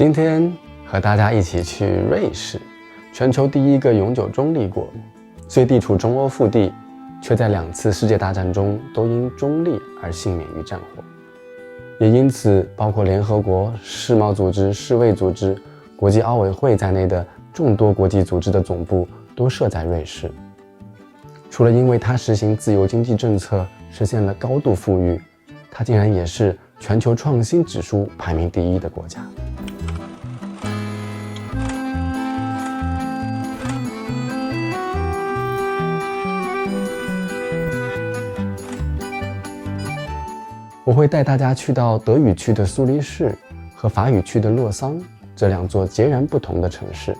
今天和大家一起去瑞士，全球第一个永久中立国，虽地处中欧腹地，却在2次世界大战中都因中立而幸免于战火。也因此，包括联合国、世贸组织、世卫组织、国际奥委会在内的众多国际组织的总部都设在瑞士。除了因为它实行自由经济政策，实现了高度富裕，它竟然也是全球创新指数排名第1的国家。我会带大家去到德语区的苏黎世和法语区的洛桑这2座截然不同的城市，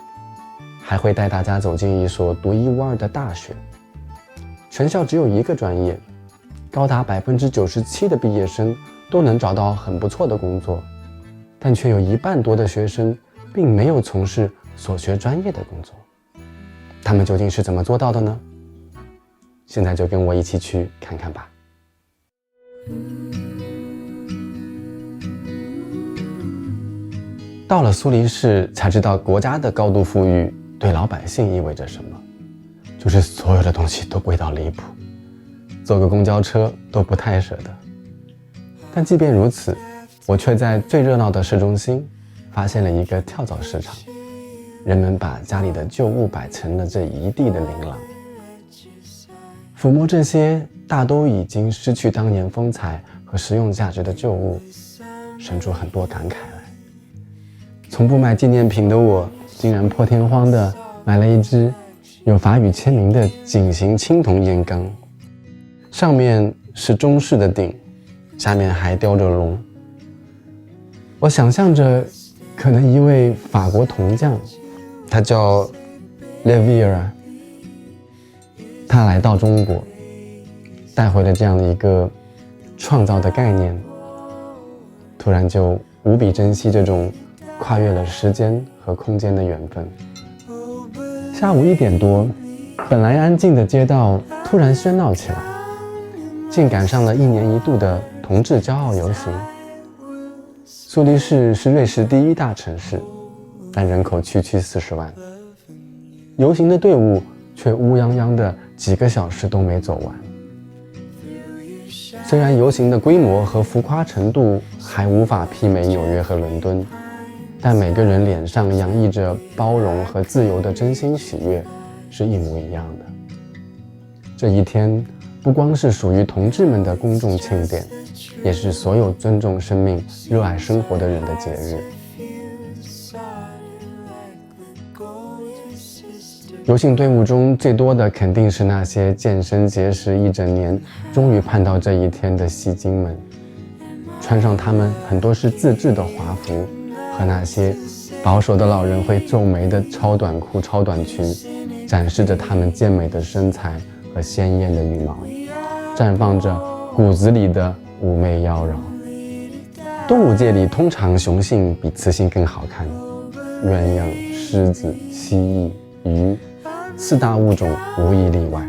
还会带大家走进一所独一无二的大学。全校只有1个专业，高达97%的毕业生都能找到很不错的工作，但却有1半多的学生并没有从事所学专业的工作。他们究竟是怎么做到的呢？现在就跟我一起去看看吧。到了苏黎世，才知道国家的高度富裕对老百姓意味着什么，就是所有的东西都贵到离谱，坐个公交车都不太舍得。但即便如此，我却在最热闹的市中心发现了一个跳蚤市场，人们把家里的旧物摆成了这一地的琳琅。抚摸这些大都已经失去当年风采和实用价值的旧物，生出很多感慨来。从不买纪念品的我，竟然破天荒地买了一只有法语签名的井型青铜烟缸，上面是中式的顶，下面还雕着龙。我想象着，可能一位法国铜匠，他叫 Leviera， 他来到中国，带回了这样的一个创造的概念，突然就无比珍惜这种跨越了时间和空间的缘分。下午1点多，本来安静的街道突然喧闹起来，竟赶上了1年1度的同志骄傲游行。苏黎世是瑞士第1大城市，但人口区40万，游行的队伍却乌泱泱的几个小时都没走完。虽然游行的规模和浮夸程度还无法媲美纽约和伦敦，但每个人脸上洋溢着包容和自由的真心喜悦是一模一样的。这一天不光是属于同志们的公众庆典，也是所有尊重生命、热爱生活的人的节日。游行队伍中最多的肯定是那些健身节食1整年，终于盼到这一天的戏精们，穿上他们很多是自制的华服，和那些保守的老人会皱眉的超短裤、超短裙，展示着他们健美的身材和鲜艳的羽毛，绽放着骨子里的妩媚妖娆。动物界里通常雄性比雌性更好看，鸳鸯、狮子、蜥蜴、鱼，4大物种无一例外。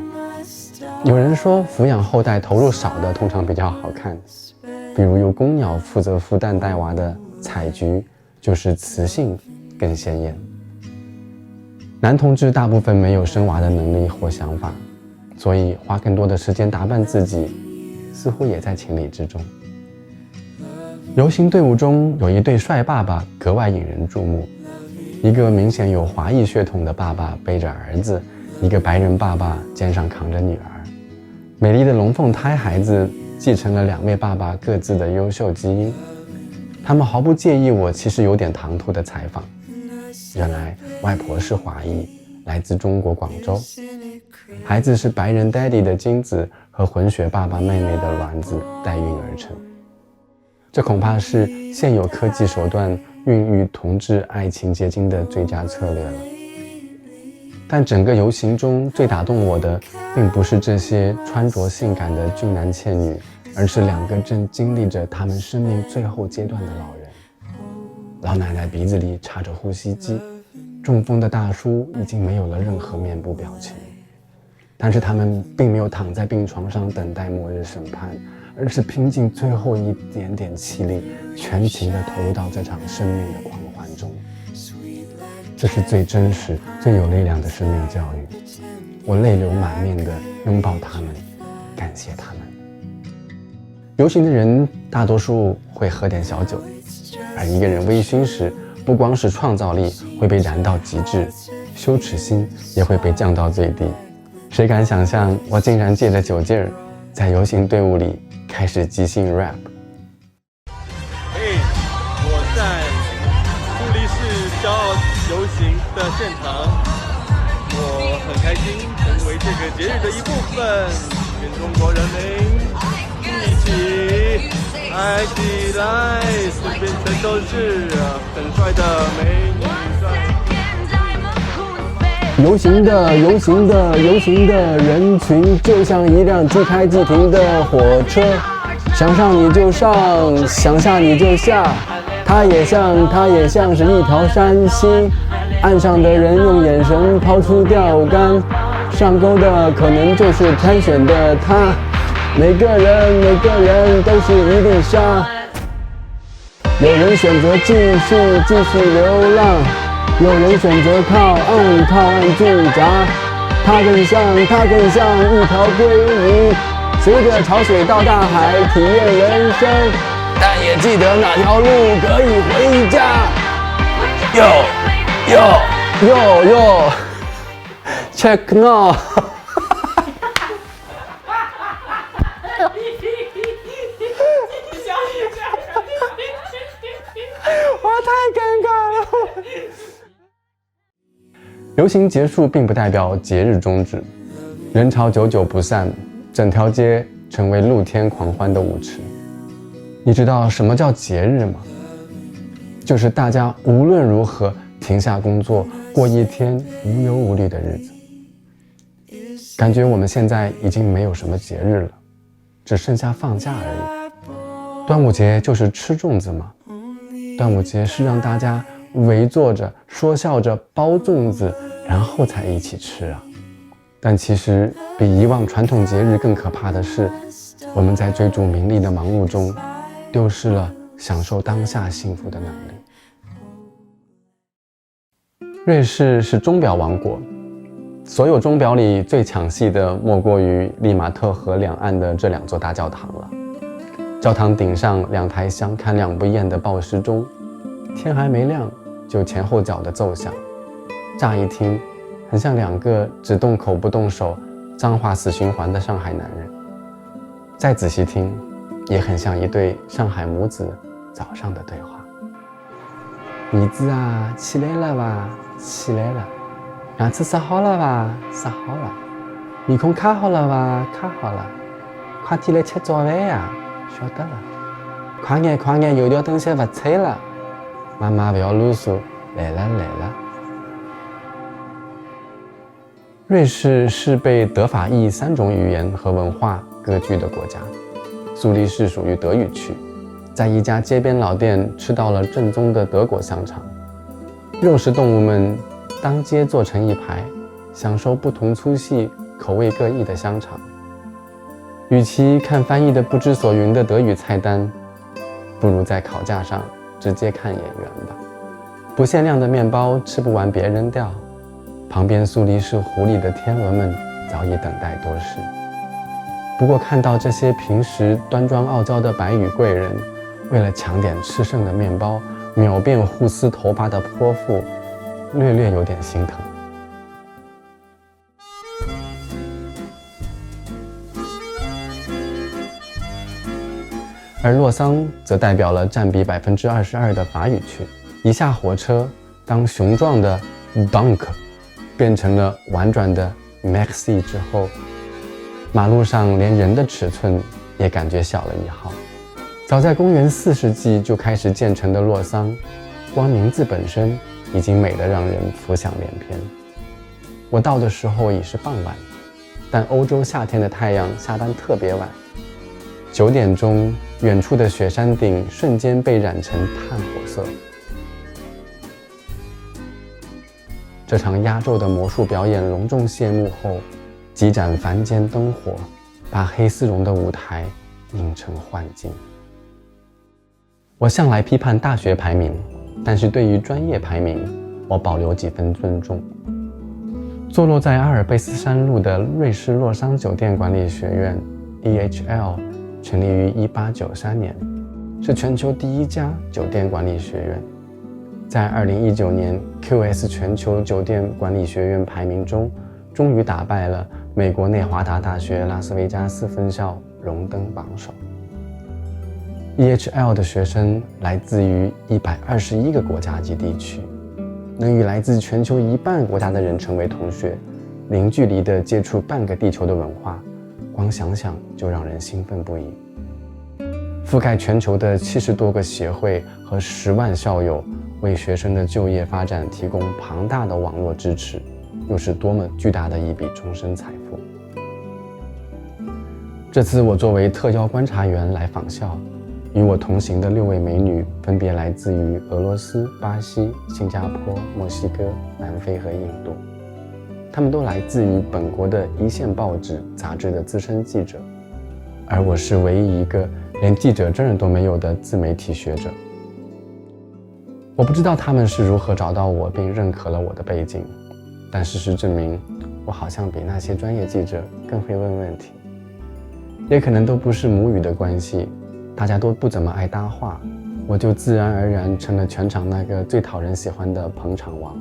有人说抚养后代投入少的通常比较好看，比如由公鸟负责孵蛋带娃的采菊就是雌性更鲜艳。男同志大部分没有生娃的能力或想法，所以花更多的时间打扮自己似乎也在情理之中。游行队伍中有一对帅爸爸格外引人注目，一个明显有华裔血统的爸爸背着儿子，一个白人爸爸肩上扛着女儿。美丽的龙凤胎孩子继承了2位爸爸各自的优秀基因，他们毫不介意我其实有点唐突的采访。原来外婆是华裔，来自中国广州，孩子是白人 daddy 的精子和混血爸爸妹妹的卵子代孕而成。这恐怕是现有科技手段孕育同志爱情结晶的最佳策略了。但整个游行中最打动我的，并不是这些穿着性感的俊男倩女，而是2个正经历着他们生命最后阶段的老人。老奶奶鼻子里插着呼吸机，中风的大叔已经没有了任何面部表情，但是他们并没有躺在病床上等待末日审判，而是拼尽最后一点点气力，全情地投入到这场生命的狂欢中。这是最真实、最有力量的生命教育。我泪流满面地拥抱他们，感谢他们。游行的人大多数会喝点小酒，而一个人微醺时，不光是创造力会被燃到极致，羞耻心也会被降到最低。谁敢想象我竟然借着酒劲儿，在游行队伍里开始即兴 rap。我在苏黎世骄傲游行的现场，我很开心成为这个节日的一部分，跟中国人民一起嗨起来，身边全都是很帅的美女帅。游行的人群就像一辆即开即停的火车，想上你就上，想下你就下。它也像是一条山溪，岸上的人用眼神抛出钓竿，上钩的可能就是参选的他。每个人都是一粒沙，有人选择继续流浪，有人选择靠岸驻扎。它更像一条鲑鱼，随着潮水到大海体验人生，但也记得哪条路可以回家。yo check now 我太尴尬了。游行结束并不代表节日终止，人潮久久不散，整条街成为露天狂欢的舞池。你知道什么叫节日吗？就是大家无论如何停下工作，过一天无忧无虑的日子。感觉我们现在已经没有什么节日了，只剩下放假而已。端午节就是吃粽子吗？端午节是让大家围坐着说笑着包粽子，然后才一起吃啊。但其实比以往传统节日更可怕的是，我们在追逐名利的忙碌中，丢失了享受当下幸福的能力。瑞士是钟表王国，所有钟表里最抢戏的莫过于利马特河两岸的这两座大教堂了。教堂顶上两台相看两不厌的报时钟，天还没亮就前后脚的奏响，乍一听很像两个只动口不动手、脏话死循环的上海男人，再仔细听也很像一对上海母子早上的对话。儿子啊，起来了吧，起来了。牙齿刷好了吧，刷好了。面孔卡好了吧，卡好了。快点来吃早饭呀，晓得了。快眼，油条等些不脆了。妈妈不要啰嗦，来了。瑞士是被德法意3种语言和文化割据的国家。苏黎世属于德语区，在一家街边老店吃到了正宗的德国香肠。肉食动物们当街坐成一排，享受不同粗细、口味各异的香肠。与其看翻译的不知所云的德语菜单，不如在烤架上直接看眼缘吧。不限量的面包吃不完别扔掉，旁边苏黎世湖里的天鹅们早已等待多时。不过看到这些平时端庄傲娇的白羽贵人，为了抢点吃剩的面包，秒变互撕头发的泼妇，略有点心疼。而洛桑则代表了占比22%的法语区。一下火车，当雄壮的 Dank 变成了婉转的 Merci 之后，马路上连人的尺寸也感觉小了一号。早在公元4世纪就开始建成的洛桑，光名字本身已经美得让人浮想联翩。我到的时候已是傍晚，但欧洲夏天的太阳下班特别晚。9点钟，远处的雪山顶瞬间被染成炭火色。这场压轴的魔术表演隆重谢幕后，几盏凡间灯火把黑丝绒的舞台映成幻境。我向来批判大学排名，但是对于专业排名，我保留几分尊重。坐落在阿尔卑斯山麓的瑞士洛桑酒店管理学院 EHL 成立于1893年，是全球第一家酒店管理学院。在2019年 QS 全球酒店管理学院排名中，终于打败了美国内华达大学拉斯维加斯分校，荣登榜首。EHL 的学生来自于121个国家及地区，能与来自全球1半国家的人成为同学，零距离地接触半个地球的文化，光想想就让人兴奋不已。覆盖全球的70多个协会和10万校友，为学生的就业发展提供庞大的网络支持，又是多么巨大的一笔终身财富。这次我作为特邀观察员来访校，与我同行的6位美女分别来自于俄罗斯、巴西、新加坡、墨西哥、南非和印度。她们都来自于本国的一线报纸、杂志的资深记者，而我是唯一一个连记者证都没有的自媒体学者。我不知道他们是如何找到我并认可了我的背景，但事实证明，我好像比那些专业记者更会问问题。也可能都不是母语的关系，大家都不怎么爱搭话，我就自然而然成了全场那个最讨人喜欢的捧场王。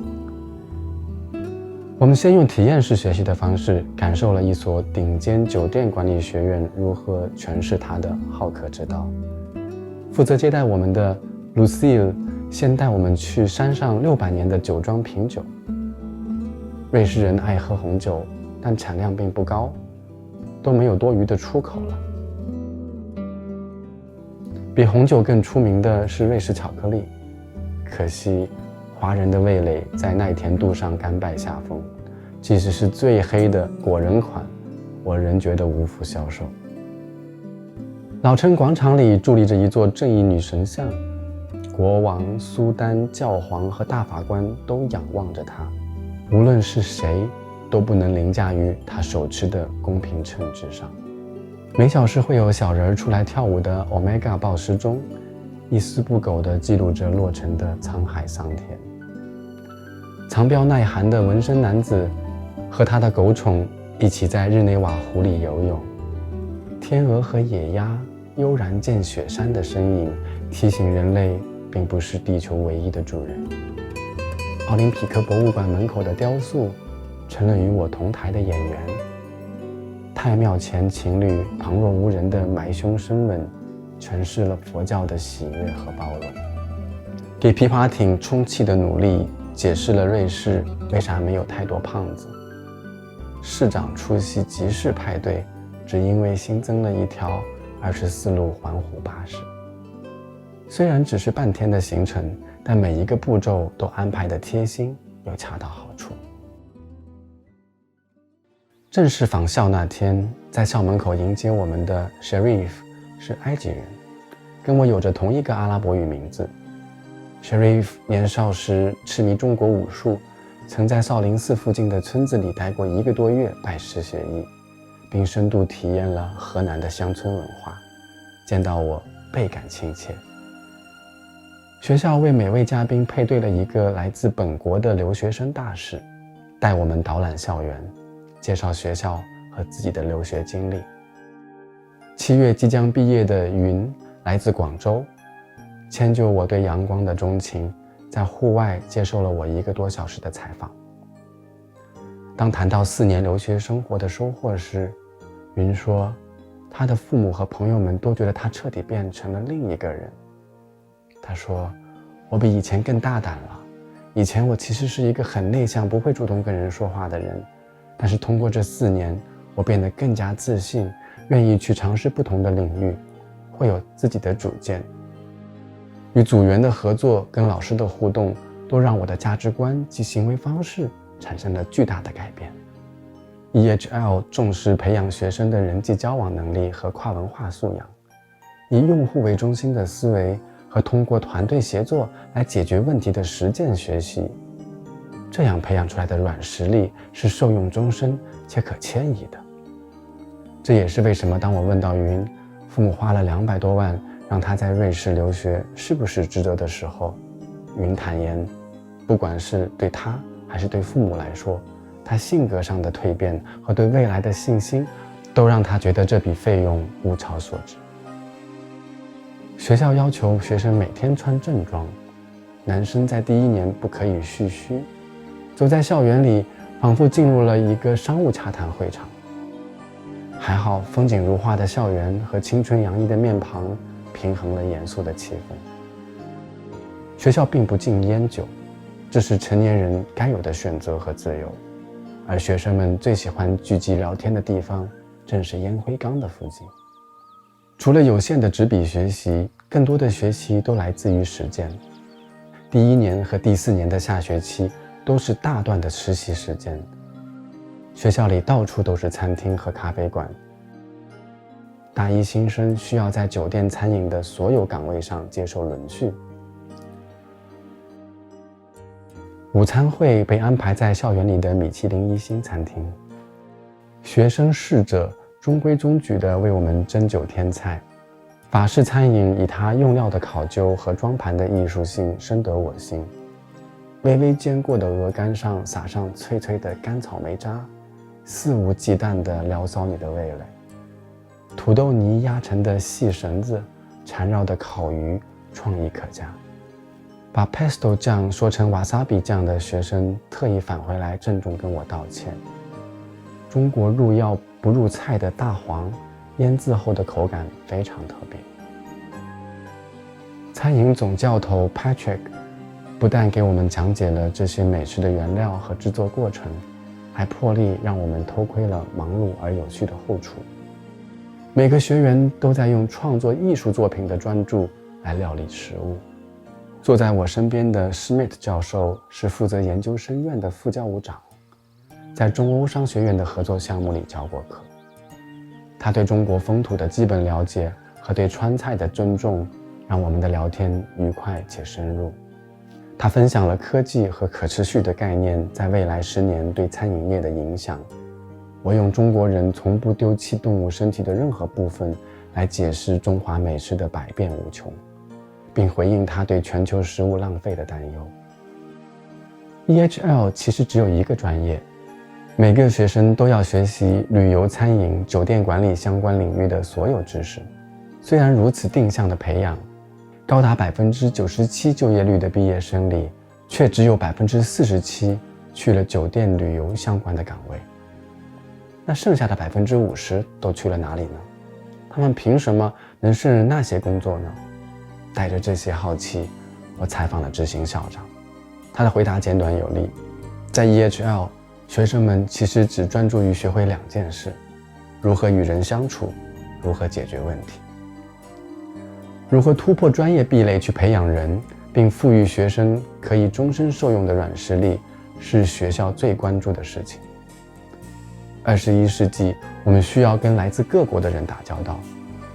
我们先用体验式学习的方式，感受了一所顶尖酒店管理学院如何诠释它的好客之道。负责接待我们的 Lucille 先带我们去山上600年的酒庄品酒。瑞士人爱喝红酒，但产量并不高，都没有多余的出口了。比红酒更出名的是瑞士巧克力，可惜华人的味蕾在奈田度上甘拜下风，即使是最黑的果仁款，我仍觉得无福消受。老城广场里伫立着一座正义女神像，国王、苏丹、教皇和大法官都仰望着她，无论是谁都不能凌驾于她手持的公平秤之上。每小时会有小人出来跳舞的 Omega 报时钟，一丝不苟地记录着洛城的沧海桑田。藏标耐寒的纹身男子和他的狗宠一起在日内瓦湖里游泳，天鹅和野鸭悠然见雪山的身影，提醒人类并不是地球唯一的主人。奥林匹克博物馆门口的雕塑成了与我同台的演员，太庙前情侣旁若无人的埋胸深吻，诠释了佛教的喜悦和包容。给皮划艇充气的努力解释了瑞士为啥没有太多胖子。市长出席集市派对，只因为新增了一条24路环湖巴士。虽然只是半天的行程，但每一个步骤都安排得贴心又恰到好处。正式访校那天，在校门口迎接我们的 Sharif 是埃及人，跟我有着同一个阿拉伯语名字。Sharif 年少时痴迷中国武术，曾在少林寺附近的村子里待过1个多月拜师学艺，并深度体验了河南的乡村文化，见到我倍感亲切。学校为每位嘉宾配对了一个来自本国的留学生大使，带我们导览校园，介绍学校和自己的留学经历。7月即将毕业的云来自广州，迁就我对阳光的钟情，在户外接受了我1个多小时的采访。当谈到4年留学生活的收获时，云说他的父母和朋友们都觉得他彻底变成了另一个人。他说，我比以前更大胆了，以前我其实是一个很内向，不会主动跟人说话的人，但是通过这4年，我变得更加自信，愿意去尝试不同的领域，会有自己的主见。与组员的合作跟老师的互动，都让我的价值观及行为方式产生了巨大的改变。EHL 重视培养学生的人际交往能力和跨文化素养，以用户为中心的思维和通过团队协作来解决问题的实践学习，这样培养出来的软实力是受用终身且可迁移的。这也是为什么当我问到云父母花了200多万让他在瑞士留学是不是值得的时候，云坦言不管是对他还是对父母来说，他性格上的蜕变和对未来的信心，都让他觉得这笔费用物超所值。学校要求学生每天穿正装，男生在第1年不可以蓄须，走在校园里仿佛进入了一个商务洽谈会场。还好风景如画的校园和青春洋溢的面庞平衡了严肃的气氛。学校并不禁烟酒，这是成年人该有的选择和自由，而学生们最喜欢聚集聊天的地方正是烟灰缸的附近。除了有限的纸笔学习，更多的学习都来自于实践。第1年和第4年的下学期都是大段的实习时间，学校里到处都是餐厅和咖啡馆。大1新生需要在酒店餐饮的所有岗位上接受轮训。午餐会被安排在校园里的米其林1星餐厅，学生侍者中规中矩地为我们斟酒添菜。法式餐饮以它用料的考究和装盘的艺术性深得我心。微微煎过的鹅肝上撒上脆脆的干草莓渣，肆无忌惮地撩骚你的味蕾。土豆泥压成的细绳子，缠绕的烤鱼，创意可嘉。把 pesto 酱说成 wasabi 酱的学生特意返回来郑重跟我道歉。中国入药不入菜的大黄，腌制后的口感非常特别。餐饮总教头 Patrick 不但给我们讲解了这些美食的原料和制作过程，还破例让我们偷窥了忙碌而有趣的后厨。每个学员都在用创作艺术作品的专注来料理食物。坐在我身边的 Schmidt 教授是负责研究生院的副教务长，在中欧商学院的合作项目里教过课。他对中国风土的基本了解和对川菜的尊重，让我们的聊天愉快且深入。他分享了科技和可持续的概念在未来10年对餐饮业的影响。我用中国人从不丢弃动物身体的任何部分来解释中华美食的百变无穷，并回应他对全球食物浪费的担忧。EHL 其实只有一个专业，每个学生都要学习旅游、餐饮、酒店管理相关领域的所有知识。虽然如此定向的培养，高达97%就业率的毕业生里，却只有47%去了酒店旅游相关的岗位。那剩下的50%都去了哪里呢？他们凭什么能胜任那些工作呢？带着这些好奇，我采访了执行校长。他的回答简短有力，在 EHL， 学生们其实只专注于学会2件事：如何与人相处，如何解决问题。如何突破专业壁垒去培养人，并赋予学生可以终身受用的软实力，是学校最关注的事情。21世纪，我们需要跟来自各国的人打交道。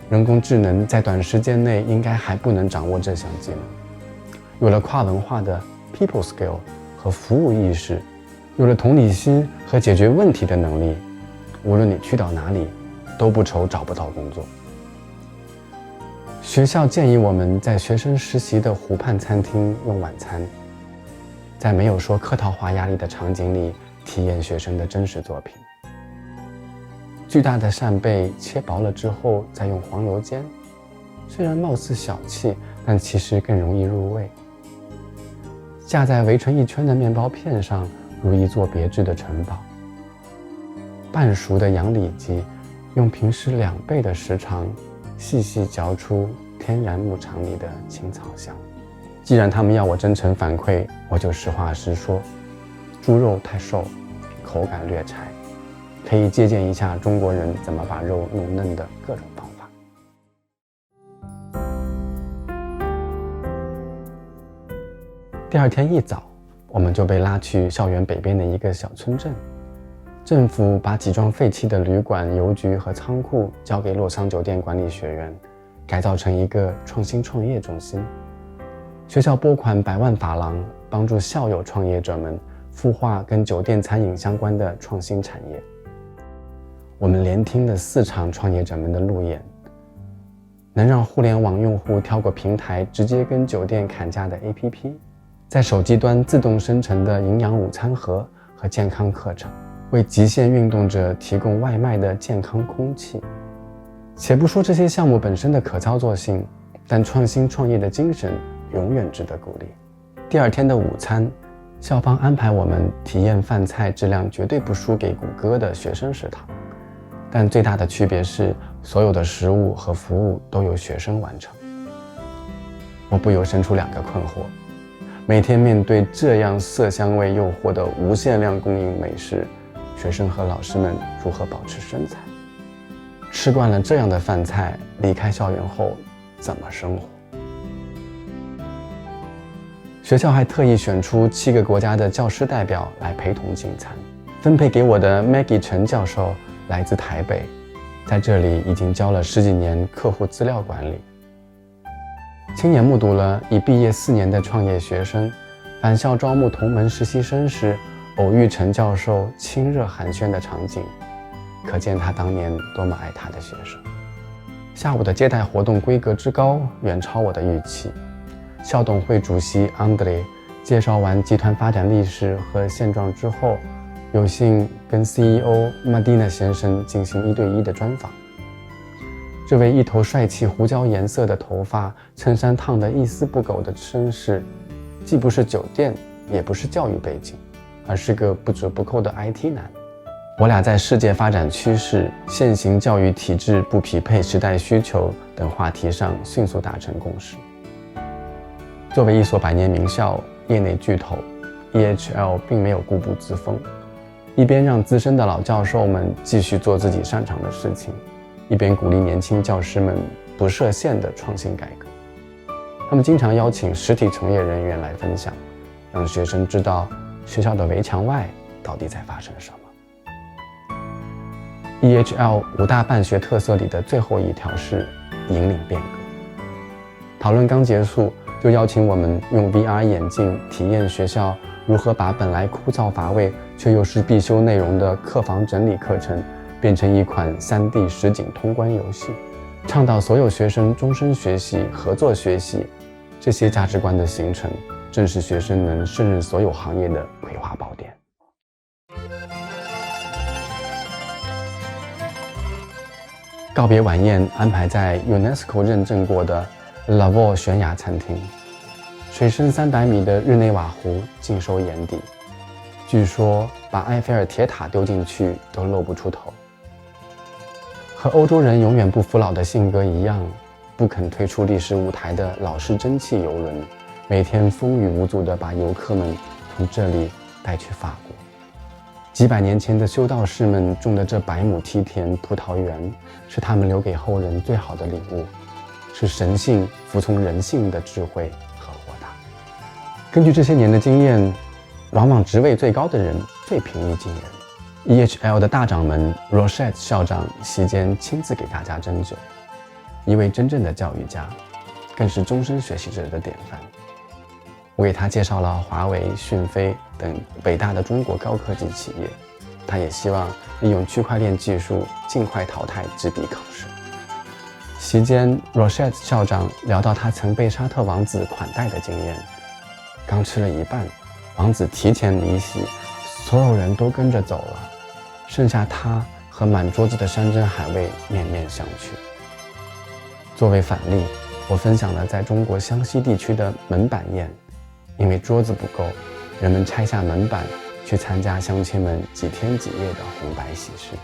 人工智能在短时间内应该还不能掌握这项技能。有了跨文化的 people skill 和服务意识，有了同理心和解决问题的能力，无论你去到哪里，都不愁找不到工作。学校建议我们在学生实习的湖畔餐厅用晚餐，在没有说客套话压力的场景里体验学生的真实作品。巨大的扇贝切薄了之后再用黄油煎，虽然貌似小气，但其实更容易入味。架在围成一圈的面包片上如一座别致的城堡。半熟的羊里脊用平时2倍的时长细细嚼出天然牧场里的青草香。既然他们要我真诚反馈，我就实话实说，猪肉太瘦，口感略柴，可以借鉴一下中国人怎么把肉弄嫩的各种方法。第2天一早，我们就被拉去校园北边的一个小村镇。政府把几幢废弃的旅馆、邮局和仓库交给洛桑酒店管理学院，改造成一个创新创业中心。学校拨款100万法郎，帮助校友创业者们孵化跟酒店餐饮相关的创新产业。我们连听了4场创业者们的路演，能让互联网用户跳过平台直接跟酒店砍价的 APP，在手机端自动生成的营养午餐盒和健康课程，为极限运动者提供外卖的健康空气。且不说这些项目本身的可操作性，但创新创业的精神永远值得鼓励。第二天的午餐，校方安排我们体验饭菜质量绝对不输给谷歌的学生食堂，但最大的区别是，所有的食物和服务都由学生完成。我不由生出2个困惑：每天面对这样色香味诱惑的无限量供应美食，学生和老师们如何保持身材？吃惯了这样的饭菜，离开校园后怎么生活？学校还特意选出7个国家的教师代表来陪同进餐。分配给我的 Maggie 陈教授来自台北，在这里已经教了10几年客户资料管理。亲眼目睹了已毕业4年的创业学生返校招募同门实习生时，偶遇陈教授亲热寒暄的场景，可见他当年多么爱他的学生。下午的接待活动规格之高，远超我的预期。校董会主席 Andre 介绍完集团发展历史和现状之后，有幸跟 CEO Medina 先生进行1对1的专访。这位一头帅气胡椒颜色的头发，衬衫烫得一丝不苟的绅士，既不是酒店，也不是教育背景，而是个不折不扣的 IT 男。我俩在世界发展趋势、现行教育体制不匹配时代需求等话题上迅速达成共识。作为一所百年名校、业内巨头， EHL 并没有固步自封，一边让资深的老教授们继续做自己擅长的事情，一边鼓励年轻教师们不设限的创新改革。他们经常邀请实体从业人员来分享，让学生知道学校的围墙外到底在发生什么。EHL 5大办学特色里的最后一条是引领变革。讨论刚结束，就邀请我们用 VR 眼镜体验学校如何把本来枯燥乏味却又是必修内容的课房整理课程变成一款 3D 实景通关游戏，倡导所有学生终身学习、合作学习。这些价值观的形成，正是学生能胜任所有行业的葵花宝典。告别晚宴安排在 UNESCO 认证过的 Lavaux 悬崖餐厅，水深300米的日内瓦湖尽收眼底，据说把埃菲尔铁塔丢进去都露不出头。和欧洲人永远不服老的性格一样，不肯退出历史舞台的老式蒸汽游轮，每天风雨无阻地把游客们从这里带去法国。几百年前的修道士们种的这100亩梯田葡萄园，是他们留给后人最好的礼物，是神性服从人性的智慧和豁达。根据这些年的经验，往往职位最高的人最平易近人。EHL 的大掌门 Rochette 校长席间亲自给大家斟酒，一位真正的教育家，更是终身学习者的典范。我给他介绍了华为、讯飞等北大的中国高科技企业，他也希望利用区块链技术尽快淘汰纸笔考试。席间 Rochette 校长聊到他曾被沙特王子款待的经验，刚吃了一半，王子提前离席，所有人都跟着走了，剩下他和满桌子的山珍海味面面相觑。作为反例，我分享了在中国湘西地区的门板宴，因为桌子不够，人们拆下门板去参加乡亲们几天几夜的红白喜事。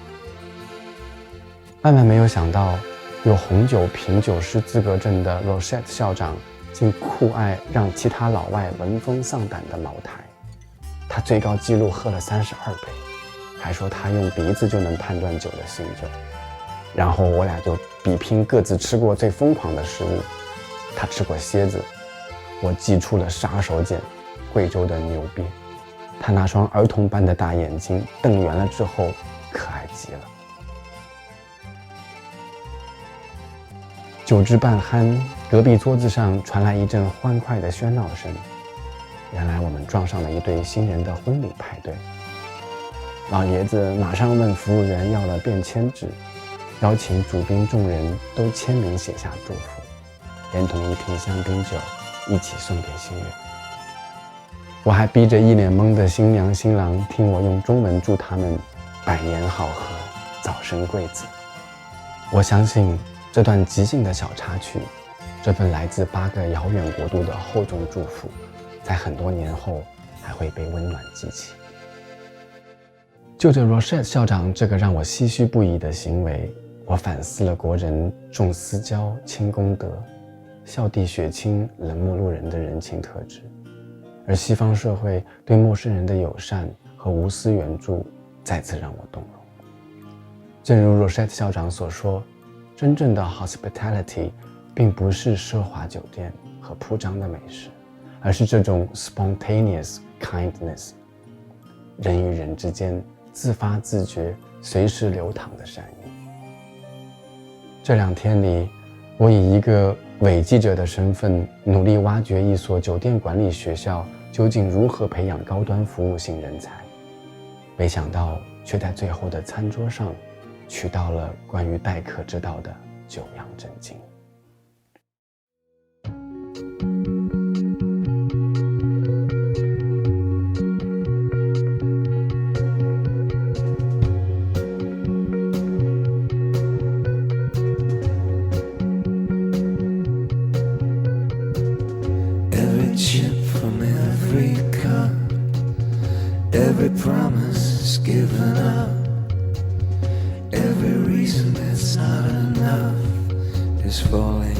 万万没有想到，有红酒品酒师资格证的 Rochette 校长竟酷爱让其他老外闻风丧胆的茅台，他最高纪录喝了32杯，还说他用鼻子就能判断酒的性质。然后我俩就比拼各自吃过最疯狂的食物，他吃过蝎子，我祭出了杀手锏，贵州的牛鞭。他那双儿童般的大眼睛瞪圆了之后，可爱极了。酒至半酣，隔壁桌子上传来一阵欢快的喧闹声。原来我们撞上了一对新人的婚礼派对。老爷子马上问服务员要了便签纸，邀请主宾众人都签名写下祝福，连同一瓶香槟酒一起送给新人。我还逼着一脸懵的新娘新郎听我用中文祝他们百年好合，早生贵子。我相信这段即兴的小插曲，这份来自8个遥远国度的厚重祝福，在很多年后还会被温暖记起。就着 Rochette 校长这个让我唏嘘不已的行为，我反思了国人重私交轻公德、孝弟血亲冷漠路人的人情特质，而西方社会对陌生人的友善和无私援助再次让我动容。正如 Rochette 校长所说，真正的 hospitality 并不是奢华酒店和铺张的美食，而是这种 spontaneous kindness， 人与人之间自发自觉随时流淌的善意。这2天里，我以一个伪记者的身份，努力挖掘一所酒店管理学校究竟如何培养高端服务性人才，没想到却在最后的餐桌上取到了关于待客之道的9样真经。Every promise given up, every reason that's not enough is falling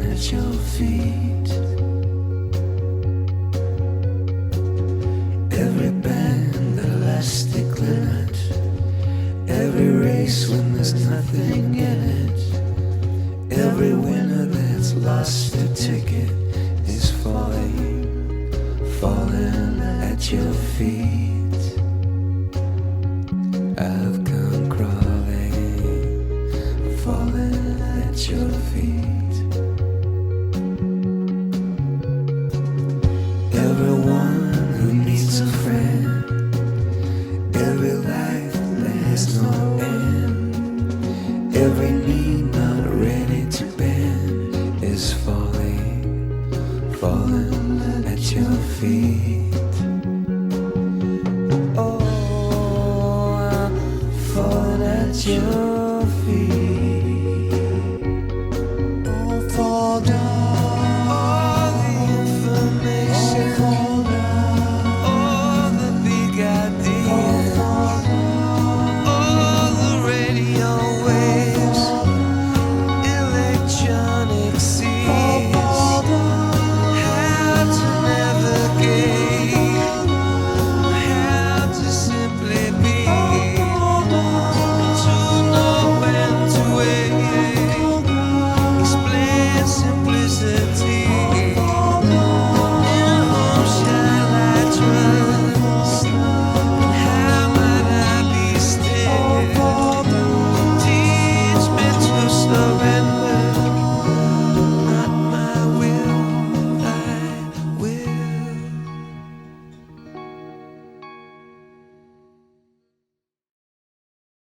at your feet. Every band, elastic limit, every race when there's nothing in it, every winner that's lost a ticket is falling at your feet. I've come crawling, falling at your feet. Everyone who needs a friend, every life that has no end, every knee not ready to bend is falling at your feet. Oh, I'm falling at your feet.